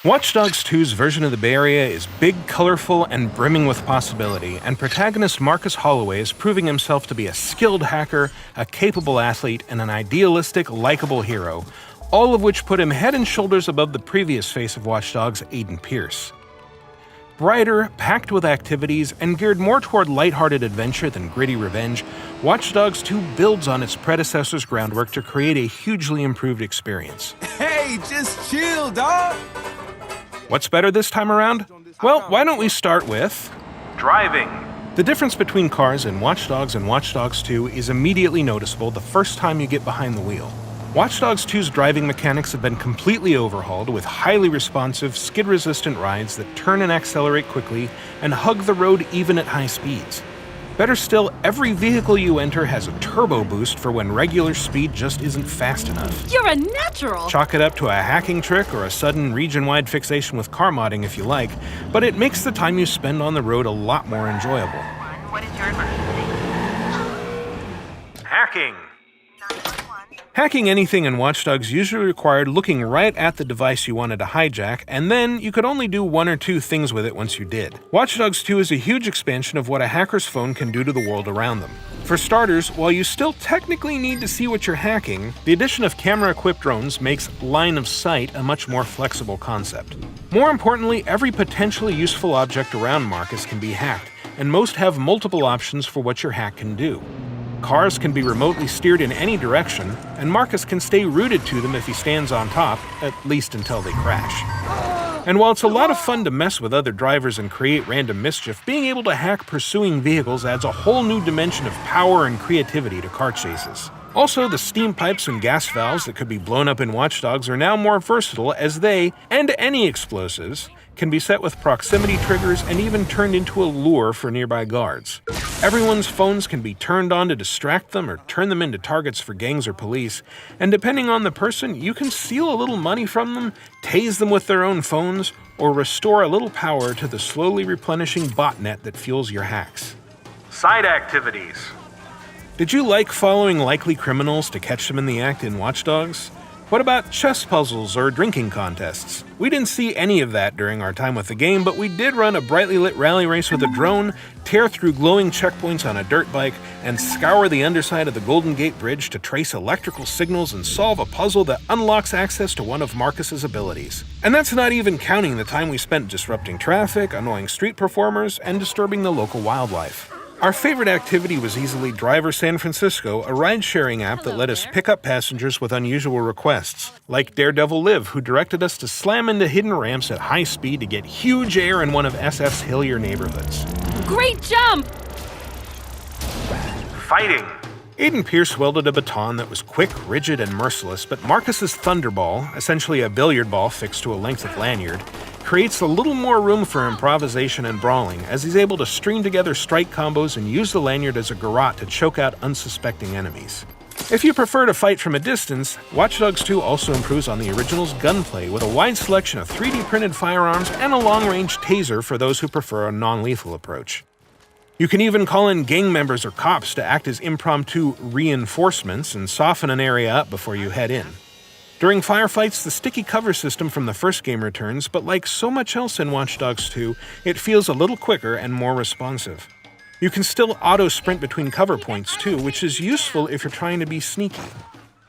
Watch Dogs 2's version of the Bay Area is big, colorful, and brimming with possibility, and protagonist Marcus Holloway is proving himself to be a skilled hacker, a capable athlete, and an idealistic, likable hero, all of which put him head and shoulders above the previous face of Watch Dogs, Aiden Pierce. Brighter, packed with activities, and geared more toward lighthearted adventure than gritty revenge, Watch Dogs 2 builds on its predecessor's groundwork to create a hugely improved experience. Hey, just chill, dog! What's better this time around? Well, why don't we start with driving? The difference between cars in Watch Dogs and Watch Dogs 2 is immediately noticeable the first time you get behind the wheel. Watch Dogs 2's driving mechanics have been completely overhauled with highly responsive, skid-resistant rides that turn and accelerate quickly and hug the road even at high speeds. Better still, every vehicle you enter has a turbo boost for when regular speed just isn't fast enough. You're a natural! Chalk it up to a hacking trick or a sudden region-wide fixation with car modding if you like, but it makes the time you spend on the road a lot more enjoyable. What is your emergency? Hacking. Hacking anything in Watch Dogs usually required looking right at the device you wanted to hijack, and then you could only do one or two things with it once you did. Watch Dogs 2 is a huge expansion of what a hacker's phone can do to the world around them. For starters, while you still technically need to see what you're hacking, the addition of camera-equipped drones makes line of sight a much more flexible concept. More importantly, every potentially useful object around Marcus can be hacked, and most have multiple options for what your hack can do. Cars can be remotely steered in any direction, and Marcus can stay rooted to them if he stands on top, at least until they crash. And while it's a lot of fun to mess with other drivers and create random mischief, being able to hack pursuing vehicles adds a whole new dimension of power and creativity to car chases. Also, the steam pipes and gas valves that could be blown up in Watch Dogs are now more versatile as they, and any explosives, can be set with proximity triggers and even turned into a lure for nearby guards. Everyone's phones can be turned on to distract them or turn them into targets for gangs or police, and depending on the person, you can steal a little money from them, tase them with their own phones, or restore a little power to the slowly replenishing botnet that fuels your hacks. Side activities. Did you like following likely criminals to catch them in the act in Watch Dogs? What about chess puzzles or drinking contests? We didn't see any of that during our time with the game, but we did run a brightly lit rally race with a drone, tear through glowing checkpoints on a dirt bike, and scour the underside of the Golden Gate Bridge to trace electrical signals and solve a puzzle that unlocks access to one of Marcus's abilities. And that's not even counting the time we spent disrupting traffic, annoying street performers, and disturbing the local wildlife. Our favorite activity was easily Driver San Francisco, a ride-sharing app that let us pick up passengers with unusual requests, like Daredevil Liv, who directed us to slam into hidden ramps at high speed to get huge air in one of SF's hillier neighborhoods. Great jump! Fighting. Aiden Pierce wielded a baton that was quick, rigid, and merciless, but Marcus's Thunderball, essentially a billiard ball fixed to a length of lanyard, creates a little more room for improvisation and brawling, as he's able to string together strike combos and use the lanyard as a garrote to choke out unsuspecting enemies. If you prefer to fight from a distance, Watch Dogs 2 also improves on the original's gunplay with a wide selection of 3D printed firearms and a long-range taser for those who prefer a non-lethal approach. You can even call in gang members or cops to act as impromptu reinforcements and soften an area up before you head in. During firefights, the sticky cover system from the first game returns, but like so much else in Watch Dogs 2, it feels a little quicker and more responsive. You can still auto-sprint between cover points too, which is useful if you're trying to be sneaky.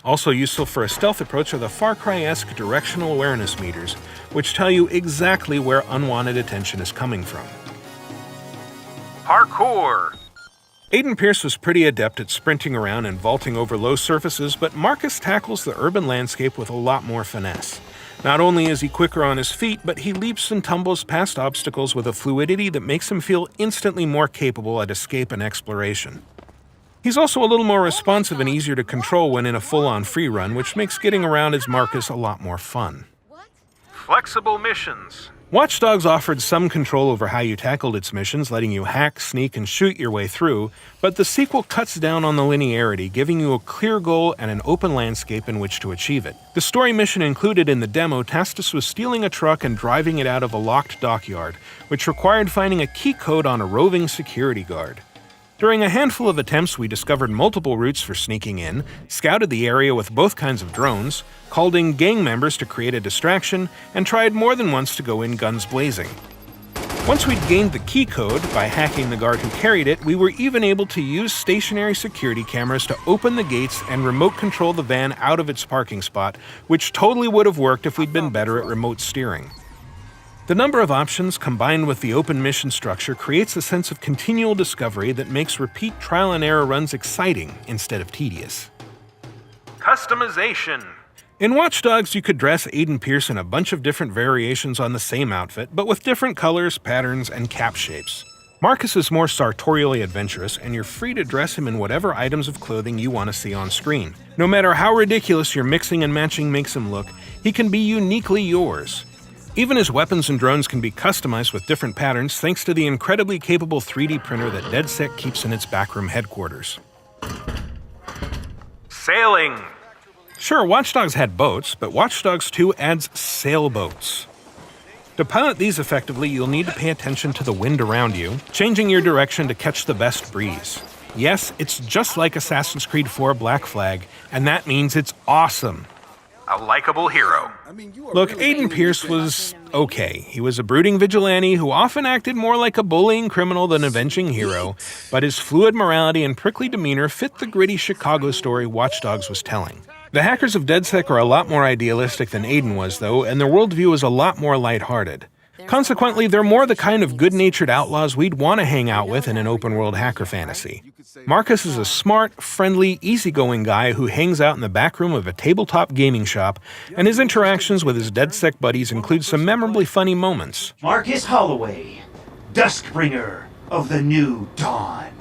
Also useful for a stealth approach are the Far Cry-esque directional awareness meters, which tell you exactly where unwanted attention is coming from. Parkour! Aiden Pierce was pretty adept at sprinting around and vaulting over low surfaces, but Marcus tackles the urban landscape with a lot more finesse. Not only is he quicker on his feet, but he leaps and tumbles past obstacles with a fluidity that makes him feel instantly more capable at escape and exploration. He's also a little more responsive and easier to control when in a full-on free run, which makes getting around as Marcus a lot more fun. Flexible missions. Watch Dogs offered some control over how you tackled its missions, letting you hack, sneak, and shoot your way through, but the sequel cuts down on the linearity, giving you a clear goal and an open landscape in which to achieve it. The story mission included in the demo tasked us with stealing a truck and driving it out of a locked dockyard, which required finding a key code on a roving security guard. During a handful of attempts, we discovered multiple routes for sneaking in, scouted the area with both kinds of drones, called in gang members to create a distraction, and tried more than once to go in guns blazing. Once we'd gained the key code by hacking the guard who carried it, we were even able to use stationary security cameras to open the gates and remote control the van out of its parking spot, which totally would have worked if we'd been better at remote steering. The number of options combined with the open mission structure creates a sense of continual discovery that makes repeat trial and error runs exciting instead of tedious. Customization. In Watch Dogs, you could dress Aiden Pierce in a bunch of different variations on the same outfit, but with different colors, patterns, and cap shapes. Marcus is more sartorially adventurous, and you're free to dress him in whatever items of clothing you want to see on screen. No matter how ridiculous your mixing and matching makes him look, he can be uniquely yours. Even his weapons and drones can be customized with different patterns thanks to the incredibly capable 3D printer that DedSec keeps in its backroom headquarters. Sailing. Sure, Watch Dogs had boats, but Watch Dogs 2 adds sailboats. To pilot these effectively, you'll need to pay attention to the wind around you, changing your direction to catch the best breeze. Yes, it's just like Assassin's Creed 4 Black Flag, and that means it's awesome. A likable hero. Look, Aiden Pierce was okay. He was a brooding vigilante who often acted more like a bullying criminal than an avenging hero, but his fluid morality and prickly demeanor fit the gritty Chicago story Watch Dogs was telling. The hackers of DedSec are a lot more idealistic than Aiden was, though, and their worldview is a lot more lighthearted. Consequently, they're more the kind of good-natured outlaws we'd want to hang out with in an open-world hacker fantasy. Marcus is a smart, friendly, easygoing guy who hangs out in the back room of a tabletop gaming shop, and his interactions with his DedSec buddies include some memorably funny moments. Marcus Holloway, Duskbringer of the New Dawn.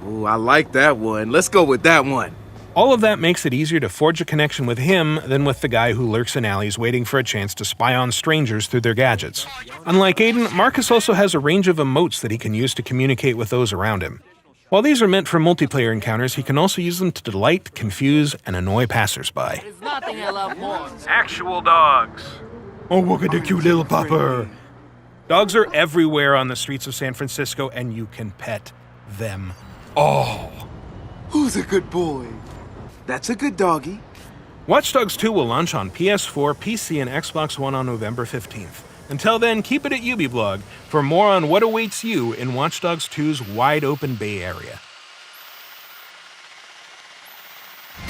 Ooh, I like that one. Let's go with that one. All of that makes it easier to forge a connection with him than with the guy who lurks in alleys waiting for a chance to spy on strangers through their gadgets. Unlike Aiden, Marcus also has a range of emotes that he can use to communicate with those around him. While these are meant for multiplayer encounters, he can also use them to delight, confuse, and annoy passersby. There's nothing I love more. Actual dogs. Oh, look at the cute little pupper. Dogs are everywhere on the streets of San Francisco, and you can pet them all. Who's a good boy? That's a good doggy. Watch Dogs 2 will launch on PS4, PC, and Xbox One on November 15th. Until then, keep it at UbiBlog for more on what awaits you in Watch Dogs 2's wide-open Bay Area.